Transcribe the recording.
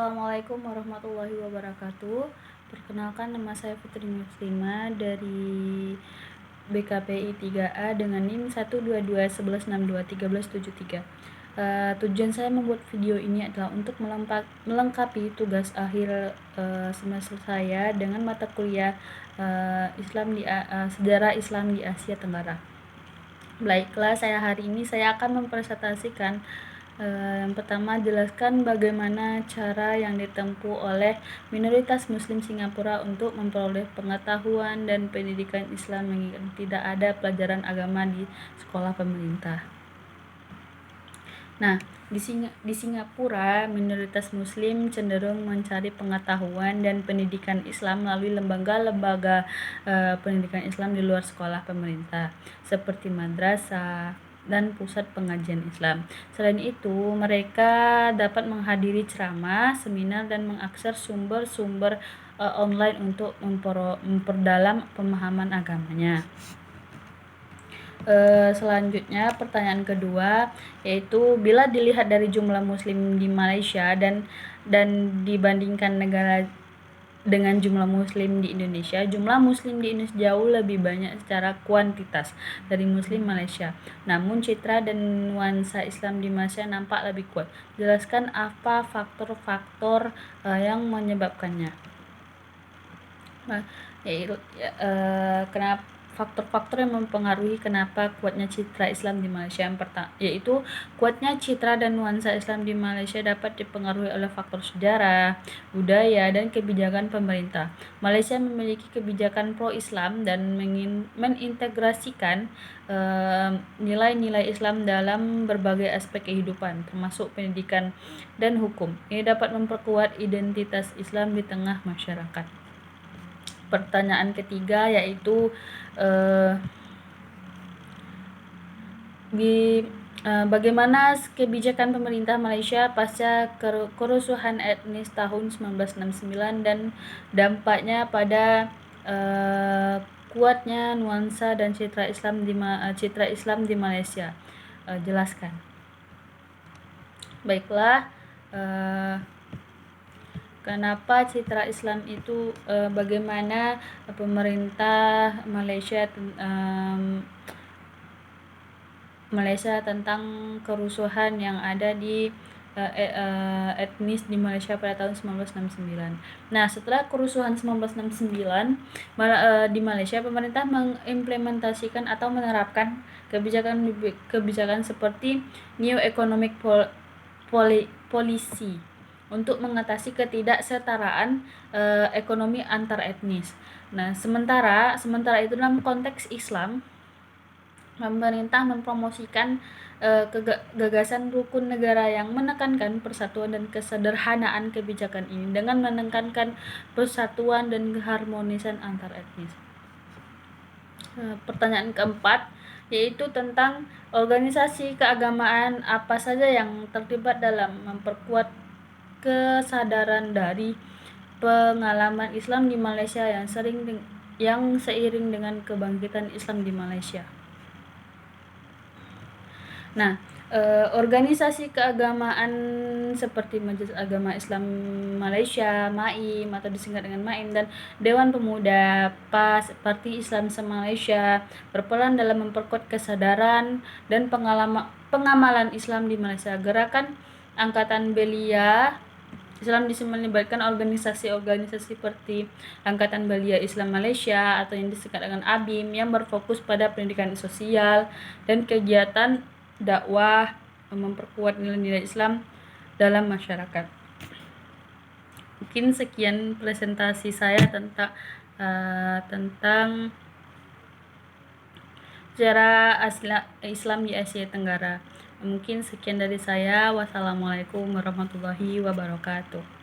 Assalamualaikum warahmatullahi wabarakatuh. Perkenalkan, nama saya Putri Muslimah dari BKPI 3A dengan NIM 12211621373. Tujuan saya membuat video ini adalah untuk melengkapi tugas akhir semester saya dengan mata kuliah Sejarah Islam di Asia Tenggara. Baiklah, hari ini saya akan mempresentasikan yang pertama, jelaskan bagaimana cara yang ditempuh oleh minoritas Muslim Singapura untuk memperoleh pengetahuan dan pendidikan Islam mengingat tidak ada pelajaran agama di sekolah pemerintah. Nah, di Singapura, minoritas Muslim cenderung mencari pengetahuan dan pendidikan Islam melalui lembaga-lembaga pendidikan Islam di luar sekolah pemerintah, seperti madrasah dan pusat pengajian Islam. Selain itu, mereka dapat menghadiri ceramah, seminar, dan mengakses sumber-sumber online untuk memperdalam pemahaman agamanya. Selanjutnya, pertanyaan kedua, yaitu bila dilihat dari jumlah Muslim di Malaysia dan dibandingkan negara dengan jumlah Muslim di Indonesia, jumlah Muslim di Indonesia jauh lebih banyak secara kuantitas dari Muslim Malaysia. Namun citra dan nuansa Islam di Malaysia nampak lebih kuat. Jelaskan apa faktor-faktor yang menyebabkannya. Kenapa faktor-faktor yang mempengaruhi kenapa kuatnya citra Islam di Malaysia? Yang pertama yaitu kuatnya citra dan nuansa Islam di Malaysia dapat dipengaruhi oleh faktor sejarah, budaya, dan kebijakan pemerintah. Malaysia memiliki kebijakan pro-Islam dan mengintegrasikan nilai-nilai Islam dalam berbagai aspek kehidupan, termasuk pendidikan dan hukum. Ini dapat memperkuat identitas Islam di tengah masyarakat. Pertanyaan ketiga yaitu bagaimana kebijakan pemerintah Malaysia pasca kerusuhan etnis tahun 1969 dan dampaknya pada kuatnya nuansa dan citra Islam di Malaysia. Jelaskan. Baiklah, kenapa citra Islam itu bagaimana pemerintah Malaysia tentang kerusuhan yang ada di etnis di Malaysia pada tahun 1969. Nah, setelah kerusuhan 1969 di Malaysia, pemerintah mengimplementasikan atau menerapkan kebijakan seperti New Economic Policy untuk mengatasi ketidaksetaraan ekonomi antar etnis. Nah, sementara itu dalam konteks Islam, pemerintah mempromosikan gagasan rukun negara yang menekankan persatuan dan kesederhanaan. Kebijakan ini dengan menekankan persatuan dan keharmonisan antar etnis. Pertanyaan keempat yaitu tentang organisasi keagamaan apa saja yang terlibat dalam memperkuat kesadaran dari pengalaman Islam di Malaysia yang seiring dengan kebangkitan Islam di Malaysia. Nah, organisasi keagamaan seperti Majelis Agama Islam Malaysia, MAIM atau disingkat dengan MAIM, dan Dewan Pemuda PAS, Parti Islam se-Malaysia berperan dalam memperkuat kesadaran dan pengamalan Islam di Malaysia. Gerakan Angkatan Belia Islam melibatkan organisasi-organisasi seperti Angkatan Belia Islam Malaysia atau yang disingkat dengan ABIM yang berfokus pada pendidikan sosial dan kegiatan dakwah memperkuat nilai-nilai Islam dalam masyarakat. Mungkin sekian presentasi saya tentang sejarah Islam di Asia Tenggara. Mungkin sekian dari saya. Wassalamualaikum warahmatullahi wabarakatuh.